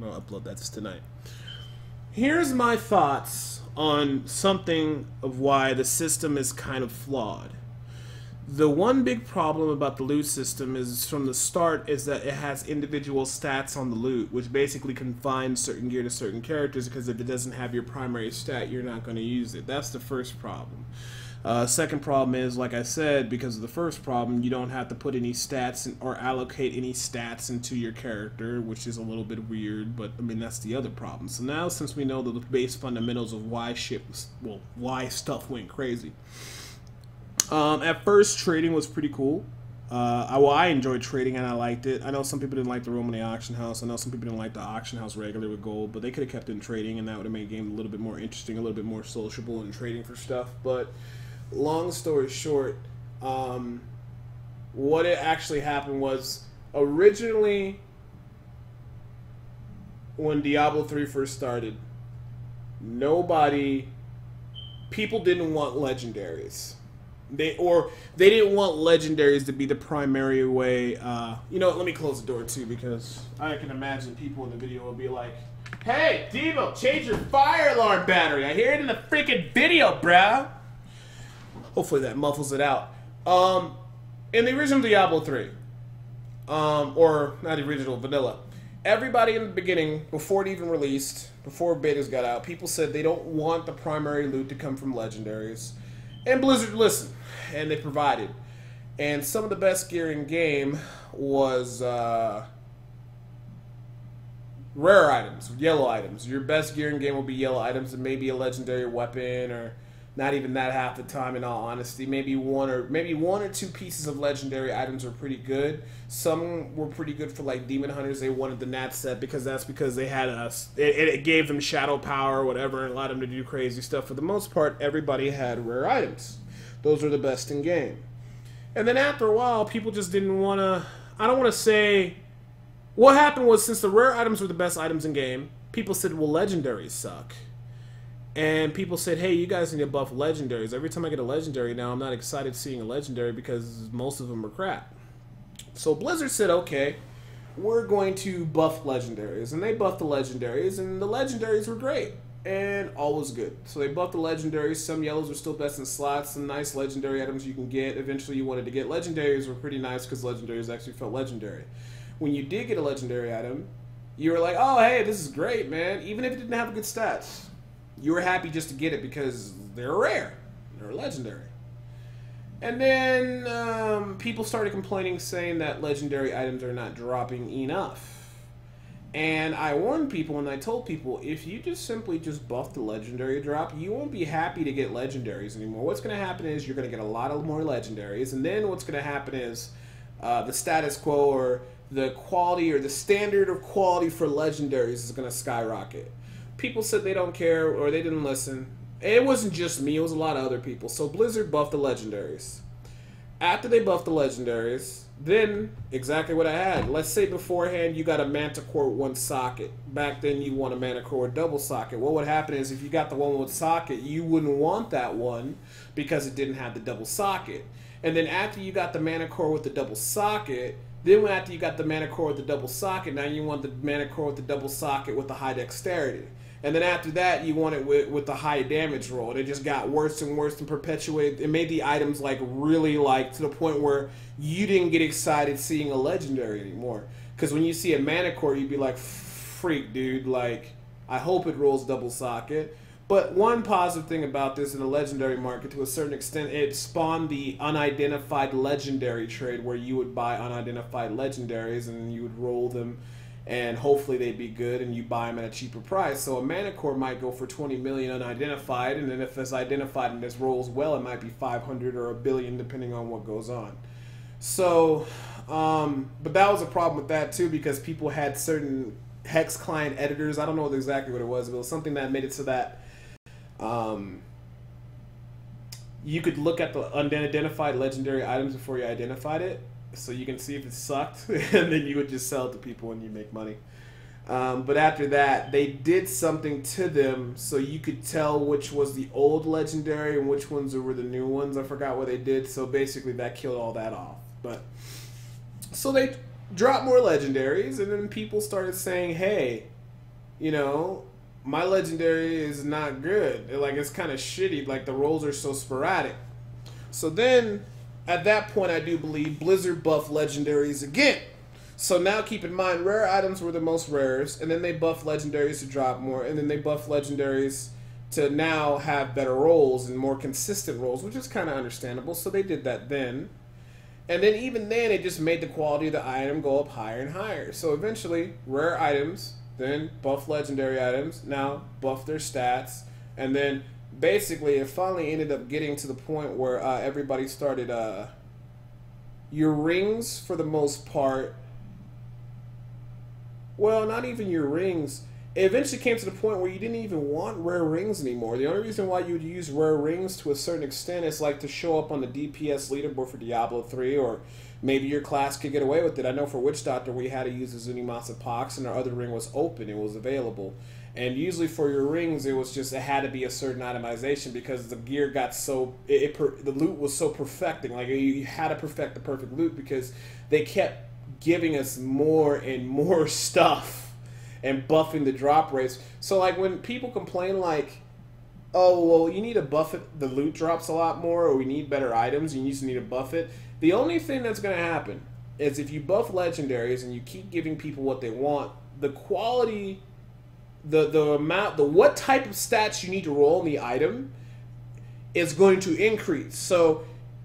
I'll upload that tonight. Here's my thoughts on something of why the system is kind of flawed. The one big problem about the loot system is from the start is that it has individual stats on the loot, which basically confines certain gear to certain characters, because if it doesn't have your primary stat, you're not going to use it. That's the first problem. Second problem is, like I said, because of the first problem, you don't have to put any stats or allocate any stats into your character, which is a little bit weird, but I mean, that's the other problem. So now, since we know the base fundamentals of why why stuff went crazy. At first, trading was pretty cool. I enjoyed trading and I liked it. I know some people didn't like the room in the auction house. I know some people didn't like the auction house regular with gold, but they could have kept it in trading, and that would have made the game a little bit more interesting, a little bit more sociable in trading for stuff. But long story short, what it actually happened was, originally when Diablo 3 first started, people didn't want legendaries. They didn't want legendaries to be the primary way. You know what, let me close the door too, because I can imagine people in the video will be like, "Hey, Debo, change your fire alarm battery. I hear it in the freaking video, bruh." Hopefully that muffles it out. In the original Diablo 3, or not the original, vanilla, everybody in the beginning, before it even released, before betas got out, people said they don't want the primary loot to come from legendaries. And Blizzard listened, and they provided. And some of the best gear in game was rare items, yellow items. Your best gear in game will be yellow items, and maybe a legendary weapon, or not even that half the time, in all honesty. Maybe one or two pieces of legendary items were pretty good. Some were pretty good for like demon hunters. They wanted the Nat set because they had it gave them shadow power or whatever, and allowed them to do crazy stuff. For the most part, everybody had rare items. Those were the best in game. And then after a while, people just didn't want to. I don't want to say. What happened was, since the rare items were the best items in game, people said, "Well, legendaries suck." And people said, "Hey, you guys need to buff legendaries." Every time I get a legendary now, I'm not excited seeing a legendary because most of them are crap. So Blizzard said, "Okay, we're going to buff legendaries." And they buffed the legendaries, and the legendaries were great. And all was good. So they buffed the legendaries. Some yellows were still best in slots. Some nice legendary items you can get. Eventually you wanted to get legendaries, were pretty nice because legendaries actually felt legendary. When you did get a legendary item, you were like, "Oh, hey, this is great, man." Even if it didn't have good stats, you were happy just to get it because they're rare. They're legendary. And then people started complaining, saying that legendary items are not dropping enough. And I warned people, and I told people, if you just simply buff the legendary drop, you won't be happy to get legendaries anymore. What's going to happen is you're going to get a lot of more legendaries, and then what's going to happen is the status quo, or the quality, or the standard of quality for legendaries is going to skyrocket. People said they don't care, or they didn't listen. It wasn't just me, it was a lot of other people. So Blizzard buffed the legendaries. After they buffed the legendaries, then exactly what I had. Let's say beforehand you got a Manticore with one socket. Back then you want a Manticore with double socket. What would happen is, if you got the one with socket, you wouldn't want that one because it didn't have the double socket. And then after you got the Manticore with the double socket, then after you got the Manticore with the double socket, now you want the Manticore with the double socket with the high dexterity. And then after that, you want it with the high damage roll. And it just got worse and worse and perpetuated. It made the items like really like to the point where you didn't get excited seeing a legendary anymore. Because when you see a Manticore, you'd be like, "Freak, dude, like, I hope it rolls double socket." But one positive thing about this in the legendary market, to a certain extent, it spawned the unidentified legendary trade, where you would buy unidentified legendaries and you would roll them, and hopefully they'd be good, and you buy them at a cheaper price. So a Manticore might go for 20 million unidentified, and then if it's identified and this rolls well, it might be 500 or a billion, depending on what goes on. So, but that was a problem with that too, because people had certain hex client editors. I don't know exactly what it was, but it was something that made it so that you could look at the unidentified legendary items before you identified it, so you can see if it sucked, and then you would just sell it to people and you make money. But after that, they did something to them so you could tell which was the old legendary and which ones were the new ones. I forgot what they did, so basically that killed all that off. But so they dropped more legendaries, and then people started saying, "Hey, you know, my legendary is not good. Like, it's kind of shitty. Like, the rolls are so sporadic. So then, at that point, I do believe Blizzard buffed legendaries again. So now keep in mind, rare items were the most rares, and then they buffed legendaries to drop more, and then they buffed legendaries to now have better rolls and more consistent rolls, which is kind of understandable. So they did that then. And then even then, it just made the quality of the item go up higher and higher. So eventually, rare items, then buff legendary items, now buff their stats, and then basically it finally ended up getting to the point where everybody started, your rings for the most part, well, not even your rings. It eventually came to the point where you didn't even want rare rings anymore. The only reason why you would use rare rings to a certain extent is like to show up on the DPS leaderboard for Diablo 3, or maybe your class could get away with it. I know for Witch Doctor we had to use the Zunimasa Pox, and our other ring was open, it was available. And usually for your rings, it had to be a certain itemization because the gear got so, the loot was so perfecting. Like, you had to perfect the perfect loot because they kept giving us more and more stuff and buffing the drop rates. So like when people complain like, oh, well, you need to buff it, the loot drops a lot more, or we need better items, you just need to buff it. The only thing that's going to happen is if you buff legendaries and you keep giving people what they want, the quality, the amount, what type of stats you need to roll in the item is going to increase. So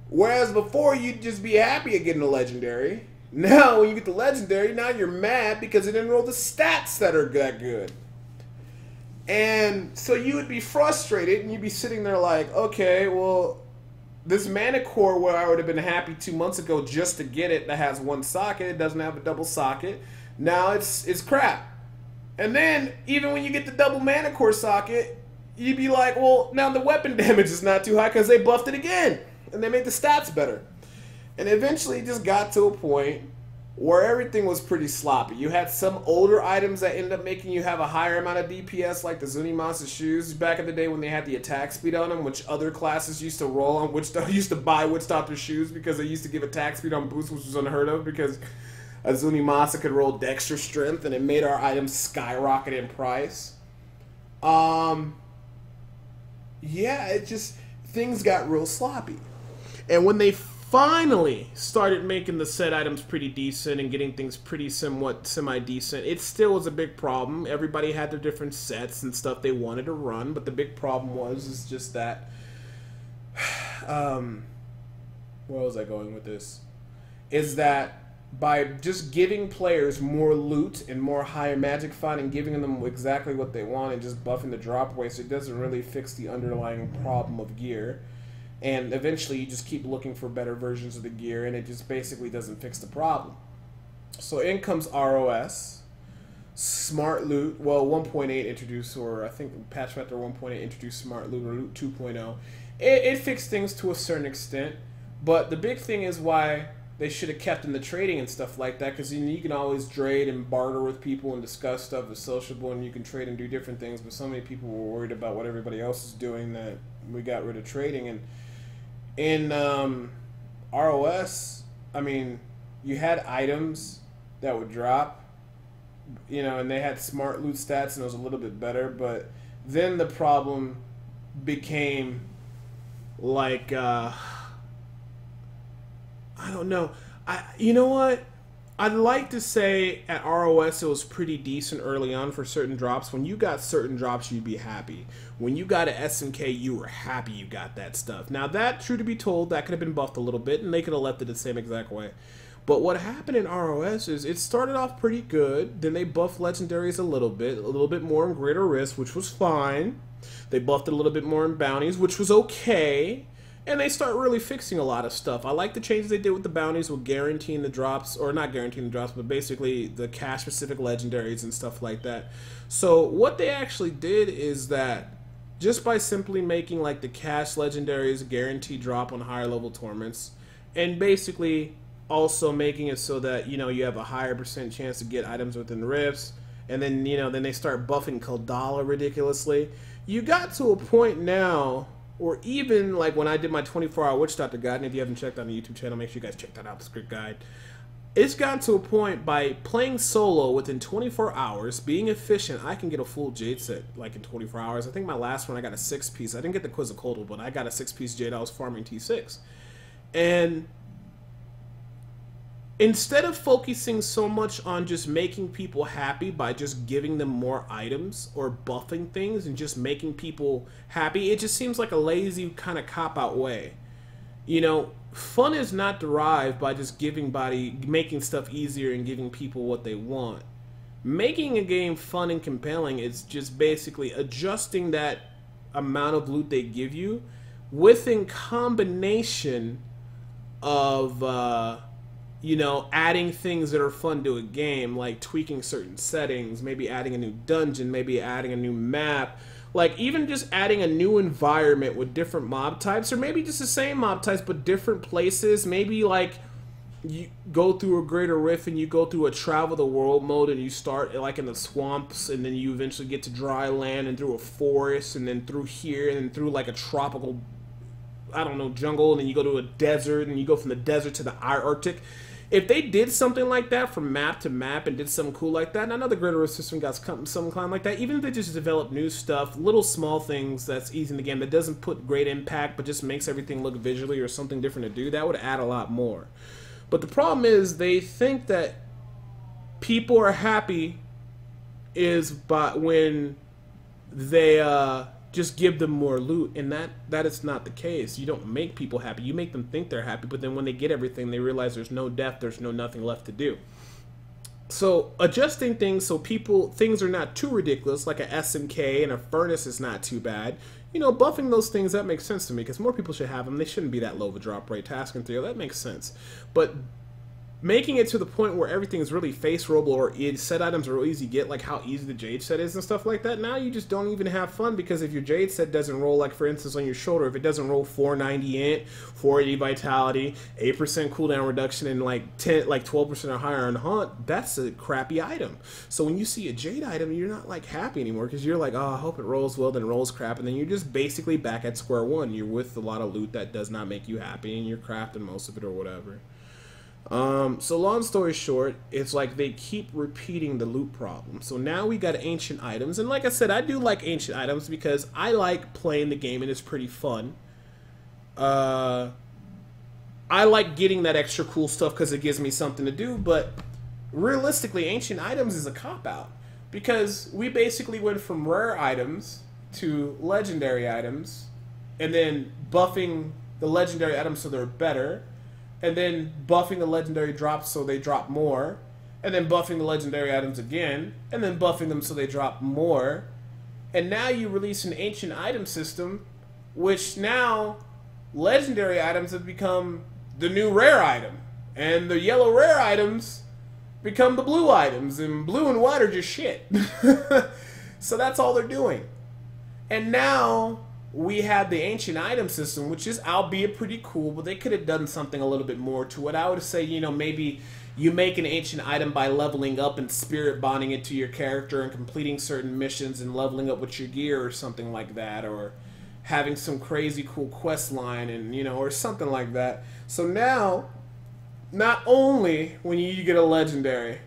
whereas before you'd just be happy at getting a legendary, now, when you get the legendary, now you're mad because it didn't roll the stats that are that good. And so you would be frustrated, and you'd be sitting there like, okay, well, this mana core where I would have been happy 2 months ago just to get it, that has one socket, it doesn't have a double socket, now it's crap. And then, even when you get the double mana core socket, you'd be like, well, now the weapon damage is not too high because they buffed it again, and they made the stats better. And eventually it just got to a point where everything was pretty sloppy. You had some older items that ended up making you have a higher amount of DPS, like the Zunimasa shoes back in the day when they had the attack speed on them, which other classes used to roll on, which used to buy Witch Doctor shoes because they used to give attack speed on boost, which was unheard of because a Zunimasa could roll Dexter strength, and it made our items skyrocket in price. Yeah, it just, things got real sloppy. And when they finally started making the set items pretty decent and getting things pretty somewhat semi-decent, it still was a big problem. Everybody had their different sets and stuff they wanted to run, but the big problem is just that, where was I going with this? Is that by just giving players more loot and more higher magic fund and giving them exactly what they want and just buffing the drop waste, it doesn't really fix the underlying problem of gear. And eventually you just keep looking for better versions of the gear, and it just basically doesn't fix the problem. So in comes ROS, Smart Loot. Well, 1.8 introduced, or I think Patch Factor 1.8 introduced Smart Loot, or Loot 2.0. It fixed things to a certain extent, but the big thing is why they should have kept in the trading and stuff like that, because you can always trade and barter with people and discuss stuff that's sociable, and you can trade and do different things, but so many people were worried about what everybody else is doing that we got rid of trading. And in ROS, I mean, you had items that would drop, you know, and they had smart loot stats, and it was a little bit better, but then the problem became like, I don't know. You know what? I'd like to say at ROS it was pretty decent early on for certain drops. When you got certain drops, you'd be happy. When you got an SMK, you were happy you got that stuff. Now that, true to be told, that could have been buffed a little bit, and they could have left it the same exact way. But what happened in ROS is it started off pretty good. Then they buffed legendaries a little bit more in Greater Risk, which was fine. They buffed it a little bit more in bounties, which was okay. And they start really fixing a lot of stuff. I like the changes they did with the bounties, with guaranteeing the drops, or not guaranteeing the drops, but basically the cash-specific legendaries and stuff like that. So what they actually did is that just by simply making like the cash legendaries guaranteed drop on higher level tournaments, and basically also making it so that, you know, you have a higher % chance to get items within rifts, and then, you know, then they start buffing Kaldala ridiculously. You got to a point now, or even like when I did my 24-hour Witch Doctor guide, and if you haven't checked out the YouTube channel, make sure you guys check that out, the script guide. it's gotten to a point by playing solo within 24 hours, being efficient, I can get a full Jade set like in 24 hours. I think my last one I got a 6-piece. I didn't get the Quetzalcoatl, but I got a 6-piece Jade. I was farming T6. And instead of focusing so much on just making people happy by just giving them more items or buffing things and just making people happy, it just seems like a lazy kind of cop-out way. You know, fun is not derived by just making stuff easier and giving people what they want. Making a game fun and compelling is just basically adjusting that amount of loot they give you within combination of, you know, adding things that are fun to a game, like tweaking certain settings, maybe adding a new dungeon, maybe adding a new map, like even just adding a new environment with different mob types, or maybe just the same mob types but different places. Maybe like you go through a greater rift and you go through a travel the world mode and you start like in the swamps and then you eventually get to dry land and through a forest and then through here and then through like a tropical, I don't know, jungle, and then you go to a desert and you go from the desert to the Arctic. If they did something like that from map to map and did something cool like that, and I know the Greater Rift system got some kind like that, even if they just develop new stuff, little small things that's easy in the game that doesn't put great impact but just makes everything look visually or something different to do, that would add a lot more. But the problem is they think that people are happy is when they just give them more loot, and that is not the case. You don't make people happy. You make them think they're happy, but then when they get everything, they realize there's no depth, there's nothing left to do. So adjusting things so things are not too ridiculous, like a SMK and a furnace is not too bad. You know, buffing those things, that makes sense to me, because more people should have them. They shouldn't be that low of a drop rate. Task and 3, that makes sense. But making it to the point where everything is really face rollable or set items are real easy to get, like how easy the Jade set is and stuff like that, now you just don't even have fun, because if your Jade set doesn't roll, like for instance on your shoulder, if it doesn't roll 490 int, 480 vitality, 8% cooldown reduction, and like 12% or higher on haunt, that's a crappy item. So when you see a Jade item, you're not like happy anymore, because you're like, oh, I hope it rolls well, then it rolls crap, and then you're just basically back at square one. You're with a lot of loot that does not make you happy, and you're crafting most of it or whatever. So long story short, it's like they keep repeating the loot problem. So now we got ancient items, and like I said, I do like ancient items because I like playing the game and it's pretty fun. I like getting that extra cool stuff because it gives me something to do, but realistically, ancient items is a cop-out, because we basically went from rare items to legendary items, and then buffing the legendary items so they're better, and then buffing the legendary drops so they drop more, and then buffing the legendary items again, and then buffing them so they drop more. And now you release an ancient item system, which now legendary items have become the new rare item, and the yellow rare items become the blue items, and blue and white are just shit. So that's all they're doing. And now we have the ancient item system, which is albeit pretty cool, but they could have done something a little bit more to it. I would say, you know, maybe you make an ancient item by leveling up and spirit bonding it to your character and completing certain missions and leveling up with your gear or something like that, or having some crazy cool quest line, and you know, or something like that. So now, not only when you get a legendary,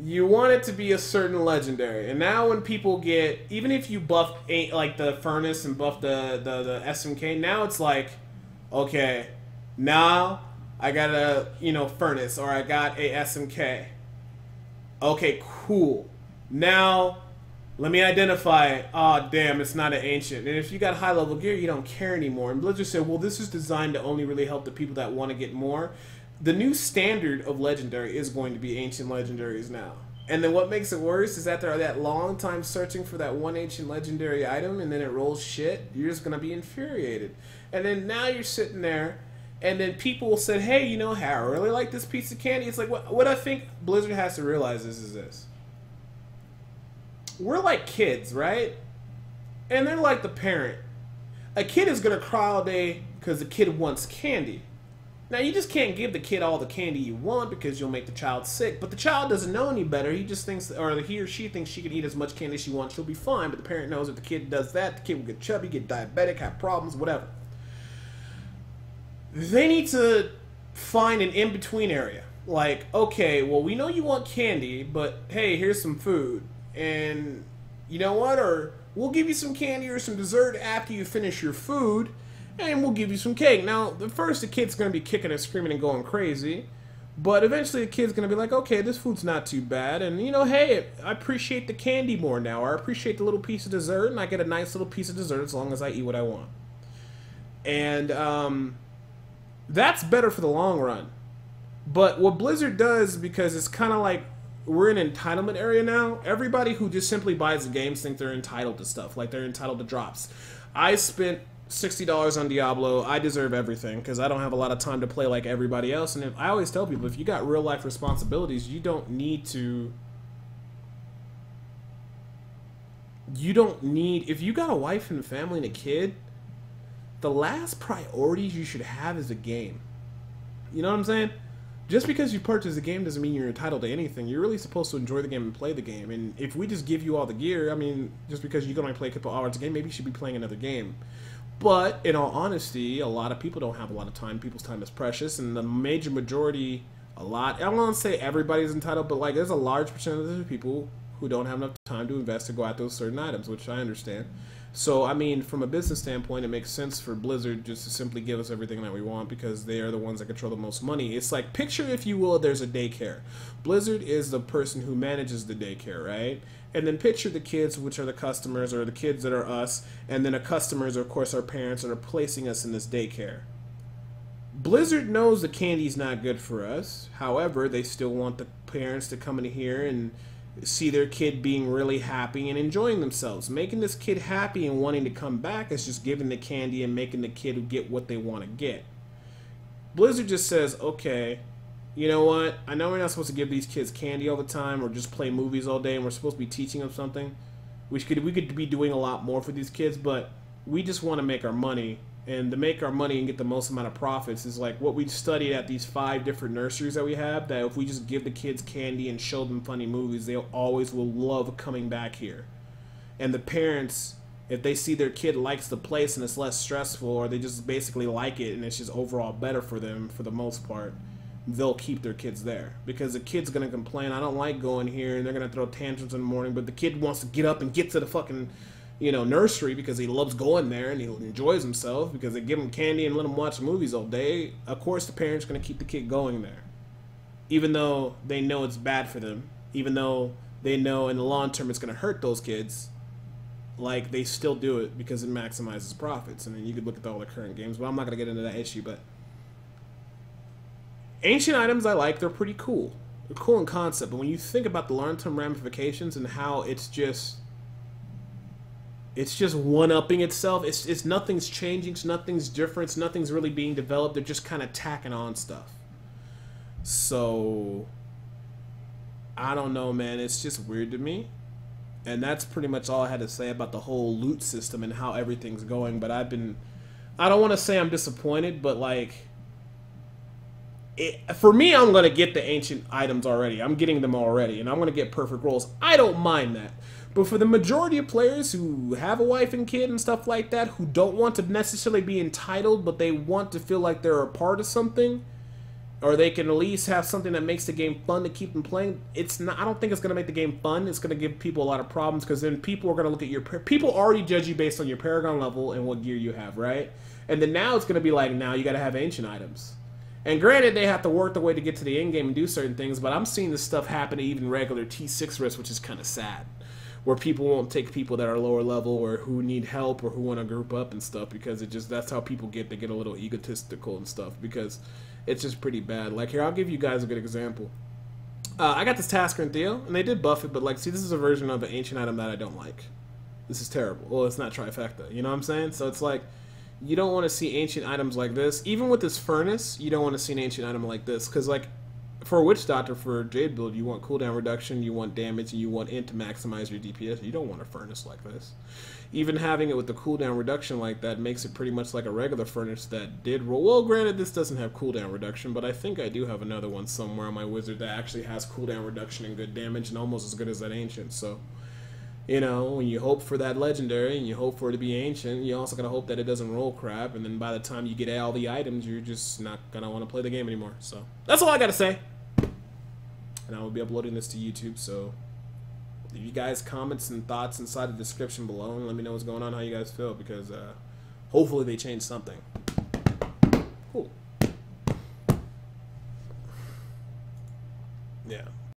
you want it to be a certain legendary, and now when people get, even if you buff like the furnace and buff the SMK, now it's like, okay, now I got a, you know, furnace, or I got a SMK. Okay, cool. Now let me identify it. Oh damn, it's not an ancient. And if you got high level gear, you don't care anymore. And Blizzard said, well, this is designed to only really help the people that want to get more. The new standard of legendary is going to be ancient legendaries now. And then what makes it worse is that they're that long time searching for that one ancient legendary item, and then it rolls shit. You're just going to be infuriated. And then now you're sitting there, and then people will say, hey, you know, I really like this piece of candy. It's like, what I think Blizzard has to realize is this. We're like kids, right? And they're like the parent. A kid is going to cry all day because the kid wants candy. Now, you just can't give the kid all the candy you want because you'll make the child sick. But the child doesn't know any better. He just thinks, or he or she thinks she can eat as much candy as she wants. She'll be fine. But the parent knows if the kid does that, the kid will get chubby, get diabetic, have problems, whatever. They need to find an in-between area. Like, okay, well, we know you want candy, but hey, here's some food. And you know what? Or we'll give you some candy or some dessert after you finish your food, and we'll give you some cake. Now, at first, the kid's going to be kicking and screaming and going crazy, but eventually, the kid's going to be like, okay, this food's not too bad. And, you know, hey, I appreciate the candy more now, or I appreciate the little piece of dessert, and I get a nice little piece of dessert as long as I eat what I want. And that's better for the long run. But what Blizzard does, because it's kind of like we're in an entitlement area now, everybody who just simply buys the games think they're entitled to stuff, like they're entitled to drops. I spent $60 on Diablo. I deserve everything because I don't have a lot of time to play like everybody else. And I always tell people, if you got real life responsibilities, you don't need, if you got a wife and a family and a kid, the last priorities you should have is a game. You know what I'm saying? Just because you purchase a game doesn't mean you're entitled to anything. You're really supposed to enjoy the game and play the game. And if we just give you all the gear, I mean, just because you can only play a couple hours a game, maybe you should be playing another game. But in all honesty, a lot of people don't have a lot of time. People's time is precious, and the major majority, I don't want to say everybody's entitled, but like there's a large percentage of people who don't have enough time to invest to go out those certain items, which I understand. So, I mean, from a business standpoint, it makes sense for Blizzard just to simply give us everything that we want because they are the ones that control the most money. It's like, picture, if you will, there's a daycare. Blizzard is the person who manages the daycare, right? And then picture the kids, which are the customers, or the kids that are us, and then the customers are, of course, our parents that are placing us in this daycare. Blizzard knows the candy's not good for us. However, they still want the parents to come in here and see their kid being really happy and enjoying themselves. Making this kid happy and wanting to come back is just giving the candy and making the kid get what they want to get. Blizzard just says, okay, you know what? I know we're not supposed to give these kids candy all the time or just play movies all day, and we're supposed to be teaching them something. We could be doing a lot more for these kids, but we just want to make our money. And to make our money and get the most amount of profits is like what we studied at these 5 different nurseries that we have, that if we just give the kids candy and show them funny movies, they always will love coming back here. And the parents, if they see their kid likes the place and it's less stressful, or they just basically like it and it's just overall better for them for the most part, they'll keep their kids there. Because the kid's going to complain, I don't like going here, and they're going to throw tantrums in the morning, but the kid wants to get up and get to the fucking, you know, nursery because he loves going there and he enjoys himself because they give him candy and let him watch movies all day. Of course the parents are going to keep the kid going there, even though they know it's bad for them, even though they know in the long term it's going to hurt those kids. Like, they still do it because it maximizes profits. And then you could look at all the current games, but I'm not going to get into that issue. But ancient items I like, they're pretty cool. They're cool in concept, but when you think about the long-term ramifications and how it's just one-upping itself. It's nothing's changing, nothing's different, nothing's really being developed. They're just kind of tacking on stuff. So, I don't know, man. It's just weird to me. And that's pretty much all I had to say about the whole loot system and how everything's going. But I don't want to say I'm disappointed, but like, for me, I'm going to get the ancient items already. I'm getting them already, and I'm going to get perfect rolls. I don't mind that. But for the majority of players who have a wife and kid and stuff like that, who don't want to necessarily be entitled, but they want to feel like they're a part of something, or they can at least have something that makes the game fun to keep them playing, it's not. I don't think it's going to make the game fun. It's going to give people a lot of problems, because then people are going to look at your... People already judge you based on your Paragon level and what gear you have, right? And then now it's going to be like, now you got to have ancient items. And granted, they have to work the way to get to the end game and do certain things, but I'm seeing this stuff happen to even regular T6 risks, which is kind of sad. Where people won't take people that are lower level or who need help or who want to group up and stuff, because that's how people get. They get a little egotistical and stuff because it's just pretty bad. Like, here, I'll give you guys a good example. I got this Tasker and Theo, and they did buff it, but like, see, this is a version of an ancient item that I don't like. This is terrible. Well, it's not trifecta, you know what I'm saying? So it's like, you don't want to see ancient items like this. Even with this furnace, you don't want to see an ancient item like this, because like, for Witch Doctor, for Jade build, you want cooldown reduction, you want damage, and you want int to maximize your DPS. You don't want a furnace like this. Even having it with the cooldown reduction like that makes it pretty much like a regular furnace that did roll. Well, granted, this doesn't have cooldown reduction, but I think I do have another one somewhere on my wizard that actually has cooldown reduction and good damage, and almost as good as that ancient. So, you know, when you hope for that legendary and you hope for it to be ancient, you also gotta hope that it doesn't roll crap, and then by the time you get all the items, you're just not gonna want to play the game anymore. So, that's all I gotta say. and I will be uploading this to YouTube. So leave you guys comments and thoughts inside the description below, and let me know what's going on, how you guys feel, because hopefully they change something. Cool. Yeah.